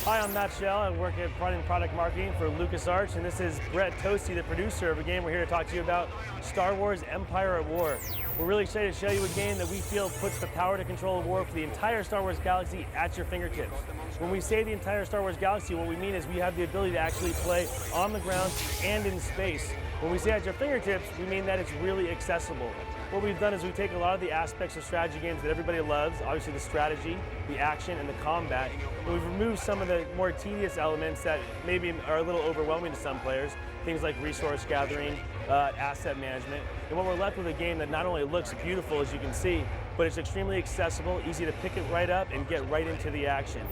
Hi, I'm Matt Shell. I work at product marketing for LucasArts, and this is Brett Toasty, the producer of a game. We're here to talk to you about Star Wars Empire at War. We're really excited to show you a game that we feel puts the power to control war for the entire Star Wars galaxy at your fingertips. When we say the entire Star Wars galaxy, what we mean is we have the ability to actually play on the ground and in space. When we say at your fingertips, we mean that it's really accessible. What we've done is we take a lot of the aspects of strategy games that everybody loves, obviously the strategy, the action, and the combat, and we've removed some of the more tedious elements that maybe are a little overwhelming to some players, things like resource gathering, asset management, and what we're left with a game that not only looks beautiful, as you can see, but it's extremely accessible, easy to pick it right up and get right into the action.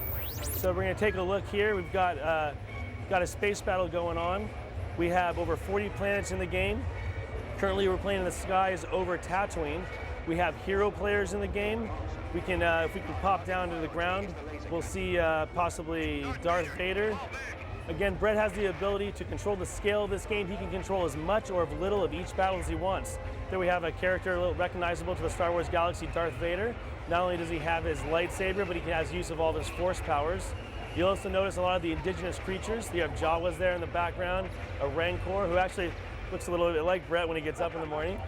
So we're going to take a look here. We've got a space battle going on. We have over 40 planets in the game. Currently, we're playing in the skies over Tatooine. We have hero players in the game. We can, if we can pop down to the ground, we'll see possibly Darth Vader. Again, Brett has the ability to control the scale of this game. He can control as much or as little of each battle as he wants. There we have a character a little recognizable to the Star Wars galaxy, Darth Vader. Not only does he have his lightsaber, but he has use of all of his force powers. You'll also notice a lot of the indigenous creatures. You have Jawas there in the background, a Rancor, who actually looks a little bit like Brett when he gets up in the morning.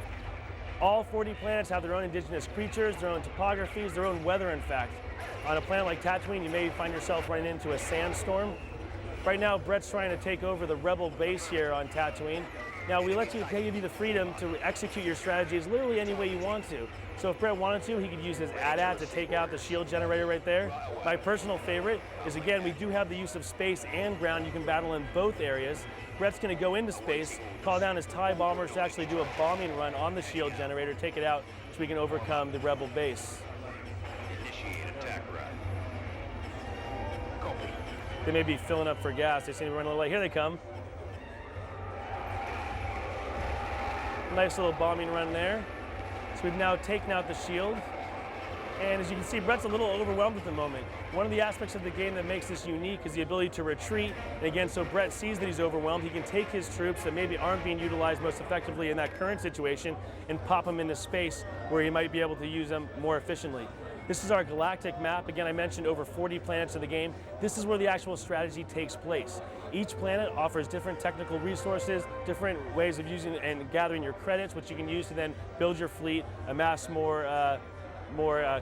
All 40 planets have their own indigenous creatures, their own topographies, their own weather, in fact. On a planet like Tatooine, you may find yourself running into a sandstorm. Right now, Brett's trying to take over the Rebel base here on Tatooine. Now, we let you give you the freedom to execute your strategies literally any way you want to. So if Brett wanted to, he could use his AT-AT to take out the shield generator right there. My personal favorite is, again, we do have the use of space and ground. You can battle in both areas. Brett's going to go into space, call down his TIE bombers to actually do a bombing run on the shield generator, take it out so we can overcome the Rebel base. Initiate attack run. Copy. They may be filling up for gas. They seem to run a little late. Here they come. Nice little bombing run there. So we've now taken out the shield. And as you can see, Brett's a little overwhelmed at the moment. One of the aspects of the game that makes this unique is the ability to retreat. And again, so Brett sees that he's overwhelmed, he can take his troops that maybe aren't being utilized most effectively in that current situation and pop them into space where he might be able to use them more efficiently. This is our galactic map. Again, I mentioned over 40 planets in the game. This is where the actual strategy takes place. Each planet offers different technical resources, different ways of using and gathering your credits, which you can use to then build your fleet, amass more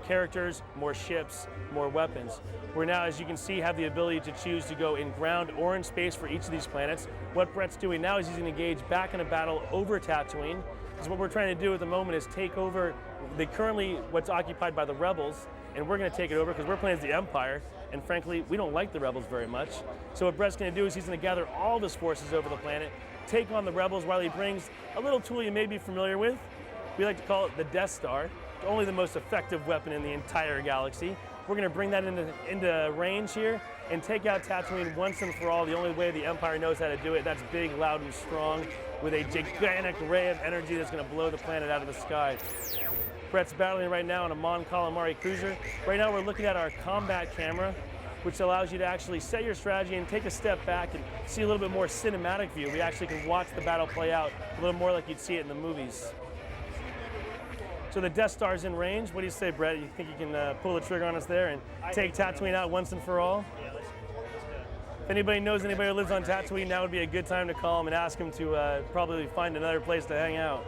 characters, more ships, more weapons. We're now, as you can see, have the ability to choose to go in ground or in space for each of these planets. What Brett's doing now is he's going to engage back in a battle over Tatooine. Because what we're trying to do at the moment is take over currently what's occupied by the Rebels, and we're going to take it over because we're playing as the Empire, and frankly, we don't like the Rebels very much. So what Brett's going to do is he's going to gather all of his forces over the planet, take on the Rebels while he brings a little tool you may be familiar with. We like to call it the Death Star. Only the most effective weapon in the entire galaxy. We're going to bring that into range here and take out Tatooine once and for all. The only way the Empire knows how to do it, that's big, loud, and strong with a gigantic ray of energy that's going to blow the planet out of the sky. Brett's battling right now on a Mon Calamari cruiser. Right now we're looking at our combat camera, which allows you to actually set your strategy and take a step back and see a little bit more cinematic view. We actually can watch the battle play out a little more like you'd see it in the movies. So the Death Star's in range. What do you say, Brett? You think you can pull the trigger on us there and take Tatooine out once and for all? Yeah, let's do it. If anybody knows anybody who lives on Tatooine, now would be a good time to call him and ask him to probably find another place to hang out.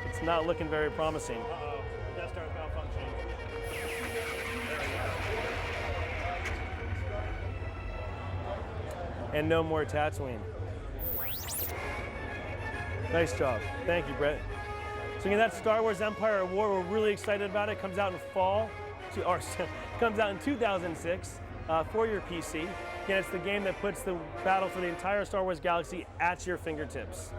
It's not looking very promising. Uh-oh, Death Star's malfunctioning. And no more Tatooine. Nice job. Thank you, Brett. So again, that's Star Wars Empire at War. We're really excited about it. Comes out in fall, comes out in 2006 for your PC. Again, it's the game that puts the battle for the entire Star Wars galaxy at your fingertips.